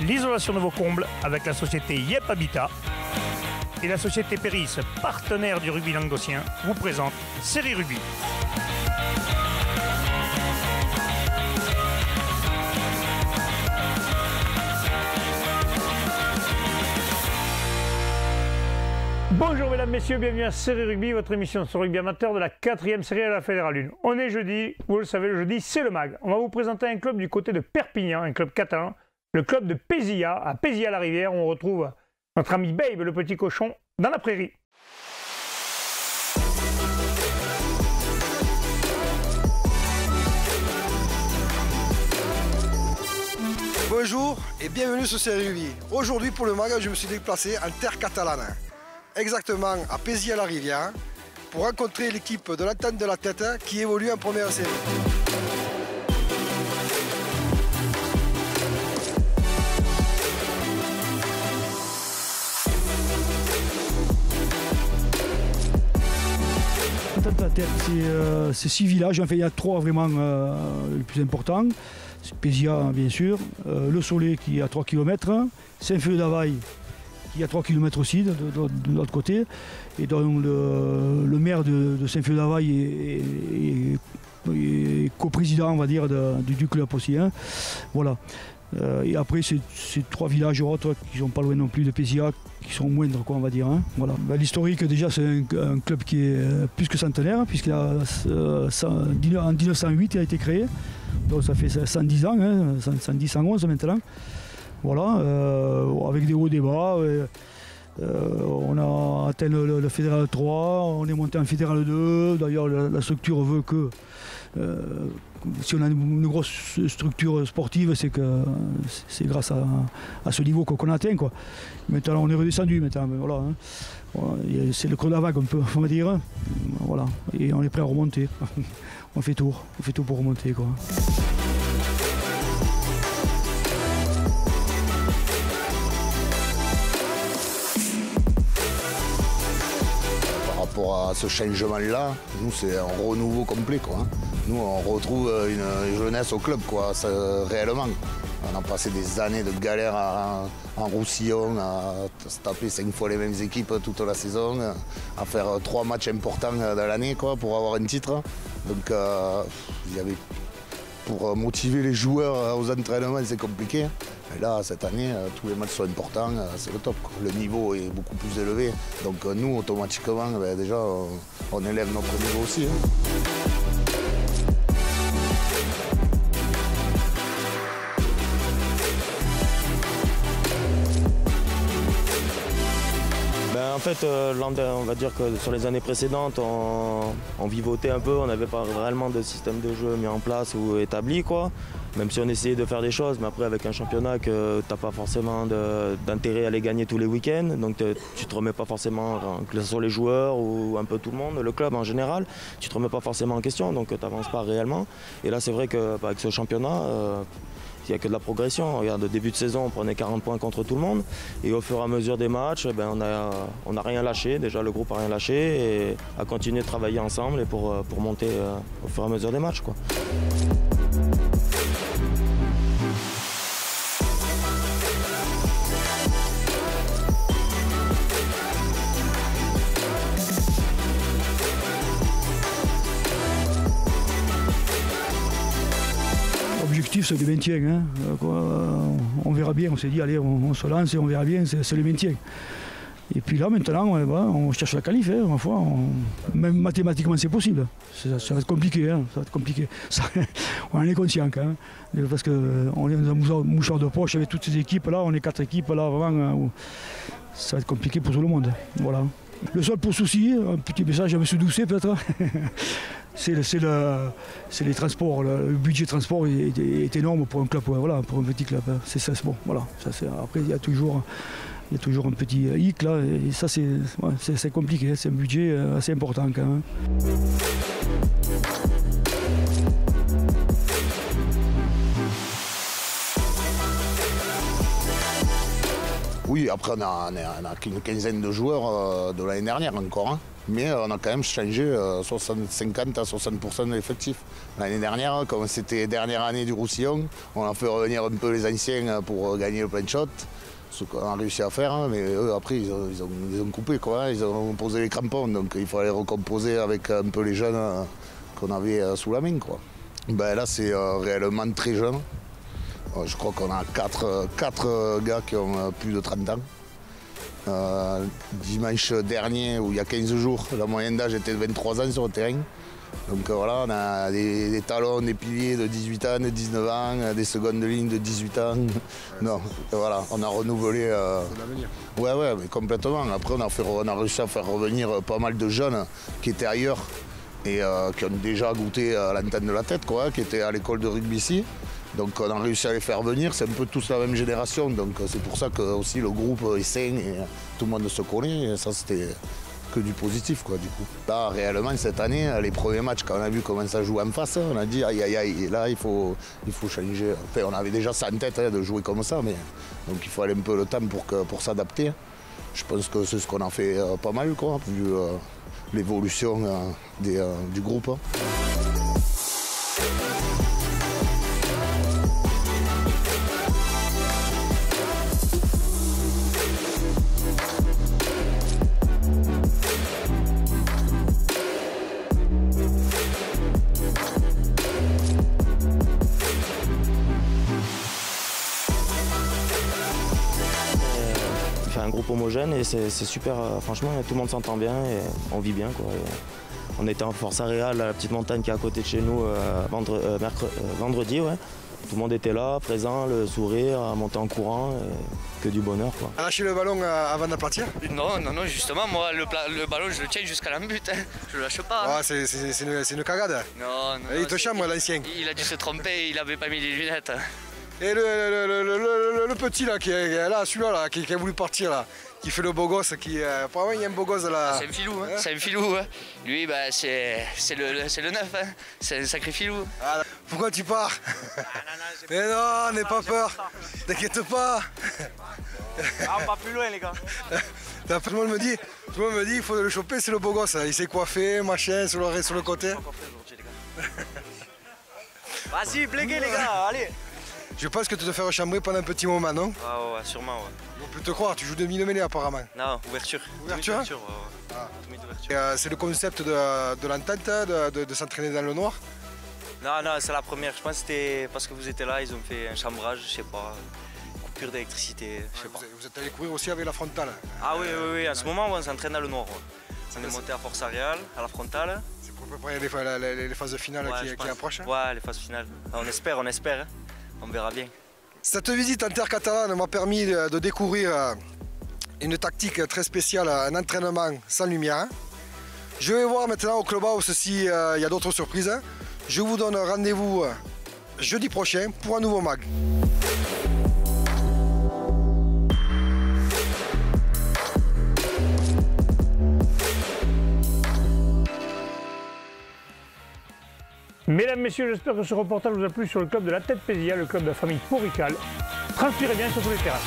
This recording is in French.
l'isolation de vos combles avec la société Yep Habitat. Et la société Péris, partenaire du rugby languedocien, vous présente Série Rugby. Bonjour mesdames, messieurs, bienvenue à Série Rugby, votre émission sur rugby amateur de la 4e série à la Fédérale 1. On est jeudi, vous le savez, le jeudi c'est le MAG. On va vous présenter un club du côté de Perpignan, un club catalan, le club de Pézilla, à Pézilla-la-Rivière, où on retrouve notre ami Babe, le petit cochon, dans la prairie. Bonjour et bienvenue sur Série Rugby. Aujourd'hui pour le MAG, je me suis déplacé en terre catalane, exactement à Pézilla-la-Rivière, pour rencontrer l'équipe de l'Entente de la Tête qui évolue en première série. L'Entente de la Tête, c'est 6 villages, enfin il y a 3 vraiment les plus importants. C'est Pézilla bien sûr, Le Soleil qui est à 3 km, Saint-Feu-d'Availle qui est à 3 km aussi de l'autre côté. Et donc le maire de Saint-Feu-d'Availle est coprésident on va dire du club aussi. Hein. Voilà. Et après ces 3 villages autres qui sont pas loin non plus de Pézilla, qui sont moindres quoi on va dire. Hein. Voilà. L'historique déjà c'est un club qui est plus que centenaire puisqu'il a en 1908 il a été créé. Donc ça fait 110 ans, hein, 110, 111 maintenant. Voilà, avec des hauts et des bas. On a atteint le Fédéral 3, on est monté en Fédéral 2. D'ailleurs, la structure veut que si on a une grosse structure sportive, c'est grâce à ce niveau qu'on atteint. Quoi. Maintenant, on est redescendu. Maintenant, voilà, hein. C'est le creux de la vague, on va dire. Voilà. Et on est prêt à remonter. On fait tout pour remonter. Quoi. Par rapport à ce changement-là, nous c'est un renouveau complet. Quoi. Nous on retrouve une jeunesse au club, quoi, réellement. On a passé des années de galère en Roussillon, à se taper 5 fois les mêmes équipes toute la saison, à faire 3 matchs importants dans l'année pour avoir un titre. Donc il y avait, pour motiver les joueurs aux entraînements, c'est compliqué. Et là, cette année, tous les matchs sont importants, c'est le top. Quoi. Le niveau est beaucoup plus élevé. Donc nous, automatiquement, déjà, on élève notre niveau aussi. Hein. En fait, on va dire que sur les années précédentes, on vivotait un peu, on n'avait pas réellement de système de jeu mis en place ou établi, quoi. Même si on essayait de faire des choses, mais après avec un championnat que tu n'as pas forcément d'intérêt à les gagner tous les week-ends, donc tu ne te remets pas forcément, que ce soit les joueurs ou un peu tout le monde, le club en général, tu ne te remets pas forcément en question, donc tu n'avances pas réellement. Et là c'est vrai qu'avec ce championnat, il n'y a que de la progression. Regarde, au début de saison, on prenait 40 points contre tout le monde. Et au fur et à mesure des matchs, on n'a rien lâché. Déjà, le groupe n'a rien lâché et a continué de travailler ensemble et pour monter au fur et à mesure des matchs. Quoi. L'objectif c'est le maintien, hein. On verra bien, on s'est dit allez on se lance et on verra bien, c'est le maintien. Et puis là maintenant on cherche la qualif, hein, ma foi, même mathématiquement c'est possible. Ça va être compliqué, hein, ça va être compliqué. Ça, on en est conscient quand même, parce qu'on est dans un mouchoir de poche avec toutes ces équipes là, on est 4 équipes là vraiment, ça va être compliqué pour tout le monde. Voilà. Le seul pour souci, un petit message à M. Doucet peut-être, c'est les transports. Le budget transport est énorme pour un club, voilà, pour un petit club. C'est bon, voilà. Après il y a toujours un petit hic là, et ça c'est compliqué, c'est un budget assez important quand même. Oui, après on a qu'une quinzaine de joueurs de l'année dernière encore. Hein. Mais on a quand même changé 50 à 60% de l'effectif. L'année dernière, comme c'était dernière année du Roussillon, on a fait revenir un peu les anciens pour gagner le plein shot. Ce qu'on a réussi à faire, hein, mais eux après ils ont coupé quoi, ils ont posé les crampons, donc il fallait recomposer avec un peu les jeunes qu'on avait sous la main quoi. Ben, là c'est réellement très jeune. Je crois qu'on a 4 gars qui ont plus de 30 ans. Dimanche dernier, ou il y a 15 jours, la moyenne d'âge était de 23 ans sur le terrain. Donc voilà, on a des talons, des piliers de 18 ans, de 19 ans, des secondes de ligne de 18 ans. Non, voilà, on a renouvelé. Ouais, mais complètement. Après, on a réussi à faire revenir pas mal de jeunes qui étaient ailleurs et qui ont déjà goûté à l'antenne de la tête, quoi, qui étaient à l'école de rugby ici. Donc on a réussi à les faire venir, c'est un peu tous la même génération, donc c'est pour ça que aussi le groupe est sain et tout le monde se connaît, et ça c'était que du positif quoi du coup. Là réellement cette année, les premiers matchs quand on a vu comment ça joue en face, on a dit aïe aïe aïe, et là il faut changer. Enfin, on avait déjà ça en tête de jouer comme ça, mais donc il faut aller un peu le temps pour s'adapter. Je pense que c'est ce qu'on a fait pas mal quoi, vu l'évolution du groupe. Un groupe homogène et c'est super, franchement tout le monde s'entend bien et on vit bien quoi. On était en Force Aréal, à la petite montagne qui est à côté de chez nous vendredi, ouais. Tout le monde était là, présent, le sourire, à monter en courant, que du bonheur quoi. Lâcher le ballon avant d'aplatir? Non, justement, moi le ballon je le tiens jusqu'à la but, hein. Je le lâche pas. Ah, c'est une cagade. Non. Il te chambre l'ancien. Il a dû se tromper, il avait pas mis les lunettes. Et le petit là, qui est là, celui-là là, qui a voulu partir là, qui fait le beau gosse, apparemment il y a un beau gosse là. C'est un filou, hein. C'est un filou. Hein. Lui, bah, c'est le neuf, hein. C'est un sacré filou. Ah, pourquoi tu pars? Mais non, n'aie pas peur, t'inquiète pas. Ah, pas plus loin les gars. Tout le monde me dit, il faut le choper, c'est le beau gosse, il s'est coiffé, machin, sur le côté. Vas-y, bléguez les gars, allez. Je pense que tu te fais rechambrer pendant un petit moment, non? Ah ouais, sûrement, ouais. On peut te croire, tu joues demi-mêlée apparemment. Non, ouverture. Ouverture, ouais. Ah. C'est le concept de l'entente, de s'entraîner dans le noir? Non, c'est la première. Je pense que c'était parce que vous étiez là, ils ont fait un chambrage, je sais pas, coupure d'électricité, je sais pas. Vous êtes allé courir aussi avec la frontale? Ah oui, en ce moment, on s'entraîne dans le noir. Ouais. On est monté à Force Aréal, à la frontale. C'est pour préparer les phases finales qui approchent? Ouais, les phases finales. On espère, hein. On verra bien. Cette visite en terre catalane m'a permis de découvrir une tactique très spéciale, un entraînement sans lumière. Je vais voir maintenant au clubhouse s'il y a d'autres surprises. Je vous donne rendez-vous jeudi prochain pour un nouveau mag. Mesdames, Messieurs, j'espère que ce reportage vous a plu sur le club de la Tête Pézilla, le club de la famille Porrical. Transpirez bien sur tous les terrains.